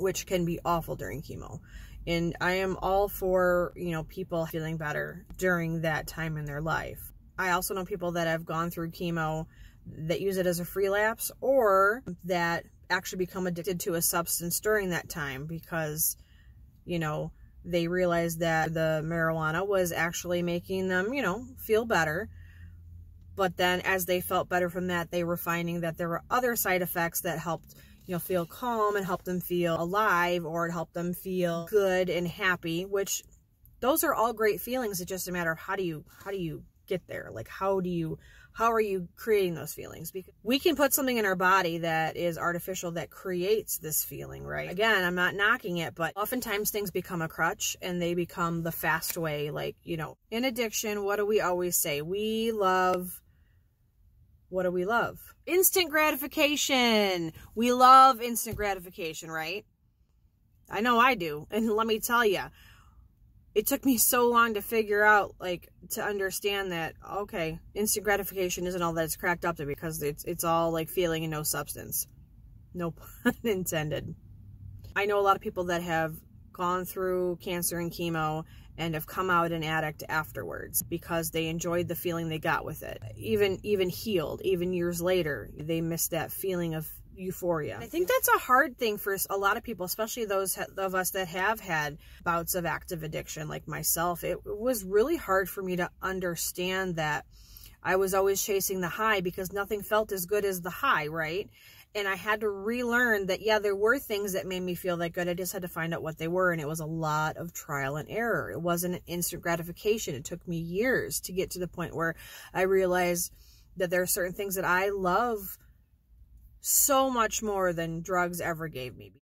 which can be awful during chemo. And I am all for, you know, people feeling better during that time in their life. I also know people that have gone through chemo that use it as a relapse, or that actually become addicted to a substance during that time because, you know, they realized that the marijuana was actually making them, you know, feel better. But then as they felt better from that, they were finding that there were other side effects that helped, you know, feel calm and helped them feel alive, or it helped them feel good and happy, which those are all great feelings. It's just a matter of how do you get there? Like, how are you creating those feelings? Because we can put something in our body that is artificial that creates this feeling, right? Again, I'm not knocking it, but oftentimes things become a crutch and they become the fast way. Like, you know, in addiction, what do we always say? We love, what do we love? Instant gratification. We love instant gratification, right? I know I do. And let me tell you, it took me so long to figure out, like, to understand that, okay, instant gratification isn't all that it's cracked up to be, because it's all like feeling and no substance. No pun intended. I know a lot of people that have gone through cancer and chemo and have come out an addict afterwards because they enjoyed the feeling they got with it. Even healed, even years later, they miss that feeling of euphoria. I think that's a hard thing for a lot of people, especially those of us that have had bouts of active addiction like myself. It was really hard for me to understand that I was always chasing the high because nothing felt as good as the high, right? And I had to relearn that, yeah, there were things that made me feel that good. I just had to find out what they were. And it was a lot of trial and error. It wasn't an instant gratification. It took me years to get to the point where I realized that there are certain things that I love so much more than drugs ever gave me.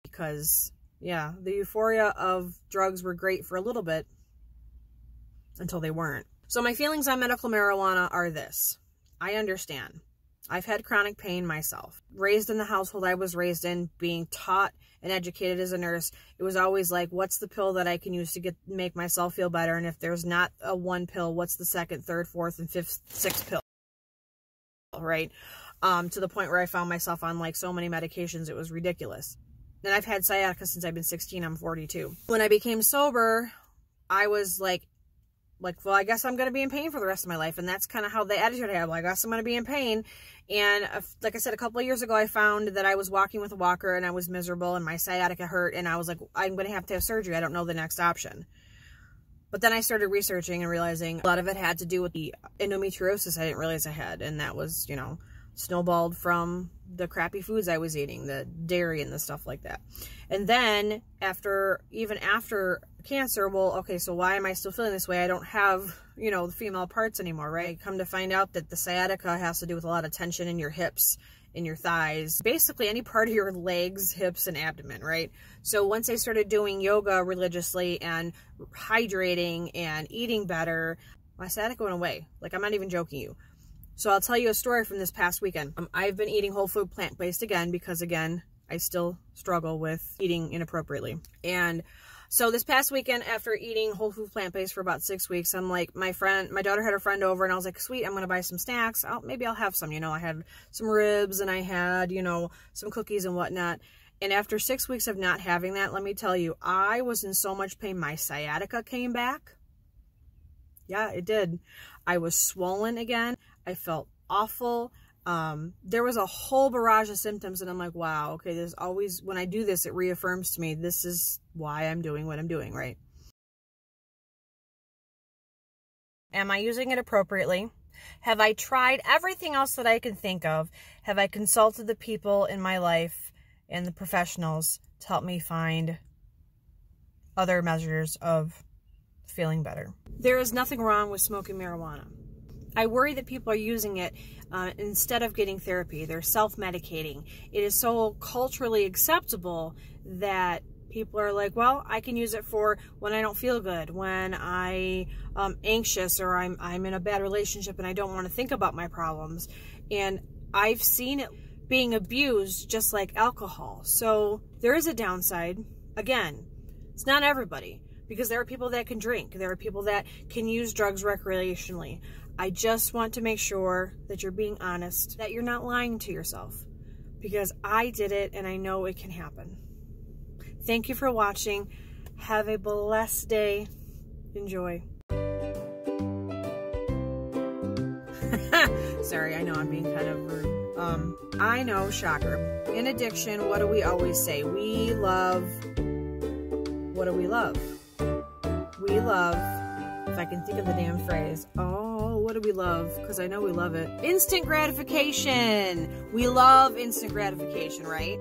Because, yeah, the euphoria of drugs were great for a little bit until they weren't. So my feelings on medical marijuana are this. I understand. I've had chronic pain myself. Raised in the household I was raised in, being taught and educated as a nurse, it was always like, what's the pill that I can use to make myself feel better? And if there's not a one pill, what's the second, third, fourth, and fifth, sixth pill? Right? To the point where I found myself on like so many medications, it was ridiculous. And I've had sciatica since I've been 16. I'm 42. When I became sober, I was like, well, I guess I'm going to be in pain for the rest of my life. And that's kind of how the attitude I had. Like, I guess I'm going to be in pain. And like I said, a couple of years ago, I found that I was walking with a walker and I was miserable and my sciatica hurt. And I was like, I'm going to have surgery. I don't know the next option. But then I started researching and realizing a lot of it had to do with the endometriosis I didn't realize I had. And that was, you know, snowballed from the crappy foods I was eating, the dairy and the stuff like that. And then even after cancer, well, okay, so why am I still feeling this way? I don't have, you know, the female parts anymore, right? Come to find out that the sciatica has to do with a lot of tension in your hips, in your thighs, basically any part of your legs, hips, and abdomen, right? So once I started doing yoga religiously and hydrating and eating better, my sciatica went away. Like, I'm not even joking you. So I'll tell you a story from this past weekend. I've been eating whole food plant-based again because, again, I still struggle with eating inappropriately. And so this past weekend, after eating whole food plant-based for about 6 weeks, I'm like, my daughter had a friend over, and I was like, sweet, I'm going to buy some snacks. Maybe I'll have some, you know, I had some ribs and I had, you know, some cookies and whatnot. And after 6 weeks of not having that, let me tell you, I was in so much pain. My sciatica came back. Yeah, it did. I was swollen again. I felt awful. There was a whole barrage of symptoms, and I'm like, wow, okay, there's always, when I do this, it reaffirms to me, this is why I'm doing what I'm doing, right? Am I using it appropriately? Have I tried everything else that I can think of? Have I consulted the people in my life and the professionals to help me find other measures of feeling better? There is nothing wrong with smoking marijuana. I worry that people are using it instead of getting therapy. They're self-medicating. It is so culturally acceptable that people are like, well, I can use it for when I don't feel good, when I'm anxious, or I'm in a bad relationship and I don't want to think about my problems. And I've seen it being abused just like alcohol. So there is a downside. Again, it's not everybody, because there are people that can drink. There are people that can use drugs recreationally. I just want to make sure that you're being honest, that you're not lying to yourself. because I did it and I know it can happen. Thank you for watching. Have a blessed day. Enjoy. Sorry, I know I'm being kind of rude. I know, shocker. In addiction, what do we always say? We love, what do we love? We love, if I can think of the damn phrase, oh, what do we love? Because I know we love it. Instant gratification. We love instant gratification, right?